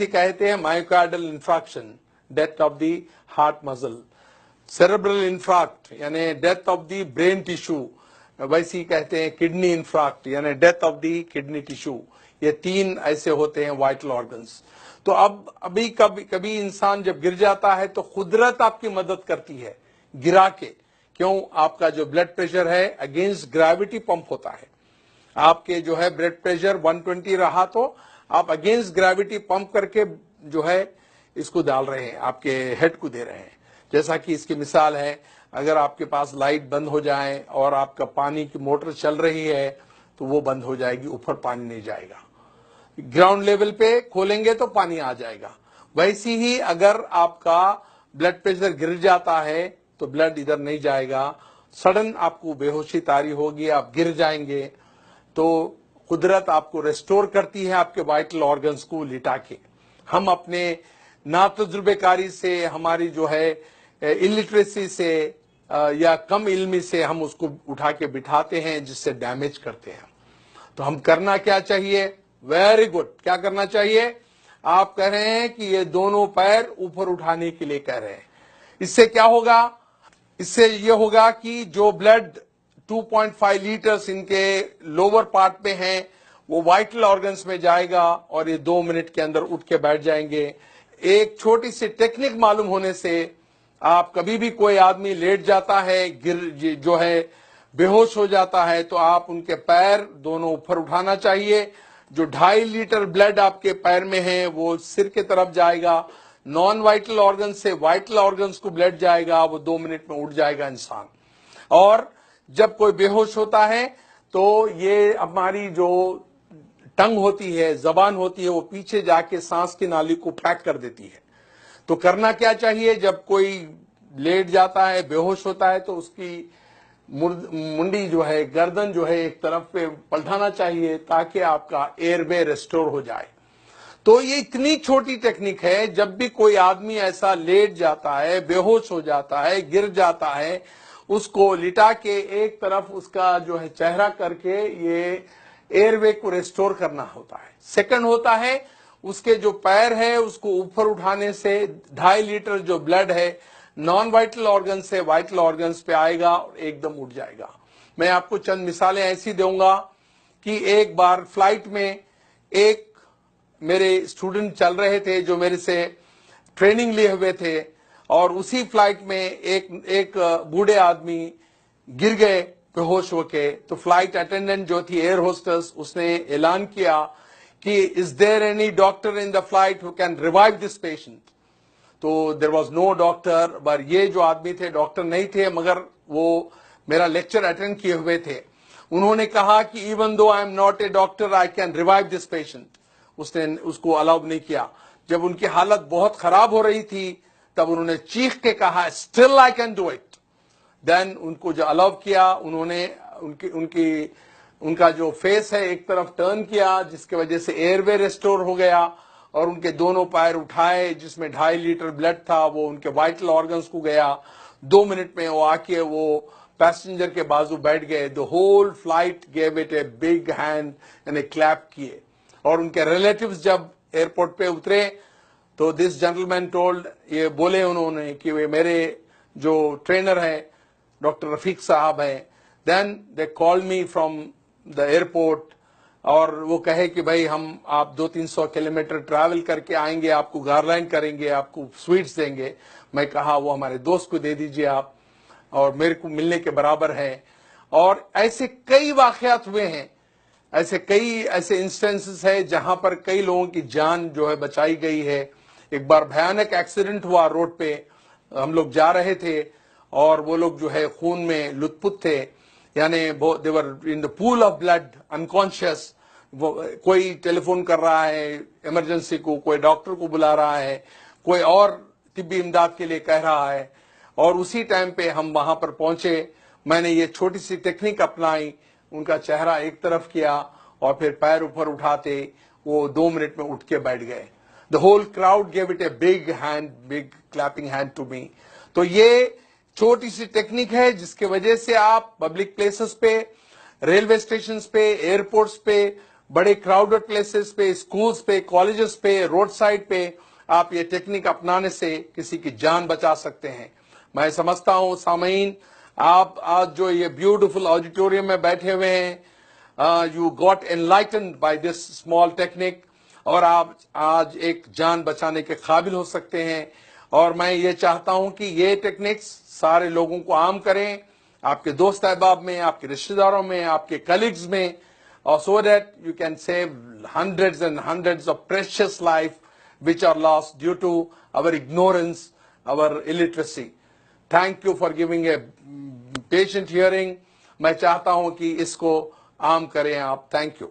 इसे कहते हैं myocardial infarction, death of the heart muscle, cerebral infarct यानी death of the brain tissue, वैसे ही कहते हैं किडनी इंफ्रैक्ट यानी death of the kidney tissue. ये 3 ऐसे होते हैं वाइटल ऑर्गन्स। तो अब अभी कभी कभी इंसान जब गिर जाता है तो कुदरत आपकी मदद करती है गिरा के। क्यों? आपका जो ब्लड प्रेशर है अगेंस्ट ग्रेविटी पंप होता है। आपके जो है ब्लड प्रेशर 120 रहा तो आप अगेंस्ट ग्रेविटी पंप करके जो है इसको डाल रहे हैं, आपके हेड को दे रहे हैं। जैसा कि इसकी मिसाल है, अगर आपके पास लाइट बंद हो जाए और आपका पानी की मोटर चल रही है तो वो बंद हो जाएगी, ऊपर पानी नहीं जाएगा। ग्राउंड लेवल पे खोलेंगे तो पानी आ जाएगा। वैसी ही अगर आपका ब्लड प्रेशर गिर जाता है तो ब्लड इधर नहीं जाएगा, सडन आपको बेहोशी तारी होगी, आप गिर जाएंगे। तो कुदरत आपको रेस्टोर करती है आपके वाइटल ऑर्गन्स को लिटा के। हम अपने नातजुर्बेकारी से, हमारी जो है इलिटरेसी से या कम इल्मी से हम उसको उठा के बिठाते हैं, जिससे डैमेज करते हैं। तो हम करना क्या चाहिए? वेरी गुड, क्या करना चाहिए? आप कह रहे हैं कि ये दोनों पैर ऊपर उठाने के लिए कह रहे हैं। इससे क्या होगा? इससे ये होगा कि जो ब्लड 2.5 लीटर्स इनके लोअर पार्ट में है वो वाइटल ऑर्गन्स में जाएगा और ये 2 मिनट के अंदर उठ के बैठ जाएंगे। एक छोटी सी टेक्निक मालूम होने से आप कभी भी कोई आदमी लेट जाता है, गिर जो है बेहोश हो जाता है, तो आप उनके पैर दोनों ऊपर उठाना चाहिए। जो 2.5 लीटर ब्लड आपके पैर में है वो सिर के तरफ जाएगा, नॉन वाइटल ऑर्गन से वाइटल ऑर्गन्स को ब्लड जाएगा, वो 2 मिनट में उठ जाएगा इंसान। और जब कोई बेहोश होता है तो ये हमारी जो टंग होती है, जबान होती है, वो पीछे जाके सांस की नाली को पैक कर देती है। तो करना क्या चाहिए? जब कोई लेट जाता है, बेहोश होता है, तो उसकी मुंडी जो है, गर्दन जो है एक तरफ पे पलटाना चाहिए ताकि आपका एयरवे रेस्टोर हो जाए। तो ये इतनी छोटी टेक्निक है, जब भी कोई आदमी ऐसा लेट जाता है, बेहोश हो जाता है, गिर जाता है, उसको लिटा के एक तरफ उसका जो है चेहरा करके ये एयरवे को रेस्टोर करना होता है। सेकंड होता है उसके जो पैर है उसको ऊपर उठाने से 2.5 लीटर जो ब्लड है नॉन वाइटल ऑर्गन से वाइटल ऑर्गन्स पे आएगा और एकदम उठ जाएगा। मैं आपको चंद मिसालें ऐसी दूंगा कि एक बार फ्लाइट में एक मेरे स्टूडेंट चल रहे थे जो मेरे से ट्रेनिंग लिए हुए थे, और उसी फ्लाइट में एक बूढ़े आदमी गिर गए बेहोश होके। तो फ्लाइट अटेंडेंट जो थी, एयर होस्टेस, उसने ऐलान किया कि is there any doctor in the flight who can revive this patient. तो देयर वाज नो डॉक्टर, पर ये जो आदमी थे डॉक्टर नहीं थे, मगर वो मेरा लेक्चर अटेंड किए हुए थे। उन्होंने कहा कि even though I am not a doctor I can revive this patient. उसने उसको अलाउ नहीं किया। जब उनकी हालत बहुत खराब हो रही थी तब उन्होंने चीख के कहा still I can do it. Then उनको जो अलाउ किया, उन्होंने उनका जो फेस है एक तरफ टर्न किया, जिसकी वजह से एयरवे रेस्टोर हो गया, और उनके दोनों पैर उठाए जिसमें 2.5 लीटर ब्लड था वो उनके वाइटल ऑर्गन्स को गया। 2 मिनट में वो आके वो पैसेंजर के बाजू बैठ गए। The whole flight gave it a big hand and a clap किए। और उनके रिलेटिव्स जब एयरपोर्ट पे उतरे तो दिस जेंटलमैन टोल्ड, ये बोले उन्होंने कि वे मेरे जो ट्रेनर है डॉक्टर रफीक साहब हैं। Then they call me from the airport, और वो कहे कि भाई हम आप 200-300 किलोमीटर ट्रैवल करके आएंगे, आपको गारलैंड करेंगे, आपको स्वीट्स देंगे। मैं कहा वो हमारे दोस्त को दे दीजिए आप, और मेरे को मिलने के बराबर है। और ऐसे कई वाकयात हुए हैं, ऐसे इंस्टेंसेस है जहां पर कई लोगों की जान जो है बचाई गई है। एक बार भयानक एक्सीडेंट हुआ रोड पे, हम लोग जा रहे थे और वो लोग जो है खून में लुथपुथ थे, यानी they were in the pool of blood unconscious. कोई टेलीफोन कर रहा है इमरजेंसी को, कोई डॉक्टर को बुला रहा है, कोई और तिब्बी इमदाद के लिए कह रहा है, और उसी टाइम पे हम वहां पर पहुंचे। मैंने ये छोटी सी टेक्निक अपनाई, उनका चेहरा एक तरफ किया और फिर पैर ऊपर उठाते वो 2 मिनट में उठ के बैठ गए। The whole crowd gave it a big clapping hand to me. तो ये छोटी सी टेक्निक है जिसके वजह से आप पब्लिक प्लेसेस पे, रेलवे स्टेशन पे, एयरपोर्ट्स पे بڑے کراؤڈڈ پلیسز پہ، اسکولز پہ، کالجز پہ، روڈ سائڈ پہ آپ یہ ٹیکنیک اپنانے سے کسی کی جان بچا سکتے ہیں. میں سمجھتا ہوں سامعین، آپ آج جو یہ بیوٹیفل آڈیٹوریم میں بیٹھے ہوئے ہیں، you got enlightened by this small technique, اور آپ آج ایک جان بچانے کے قابل ہو سکتے ہیں. اور میں یہ چاہتا ہوں کہ یہ ٹیکنیکس سارے لوگوں کو عام کریں، آپ کے دوست احباب میں، آپ کے رشتہ داروں میں، آپ کے کلیگز میں، اور so that you can save hundreds and hundreds of precious life which are lost due to our ignorance, our illiteracy. Thank you for giving a patient hearing. میں چاہتا ہوں کہ اس کو عام کریں آپ. Thank you.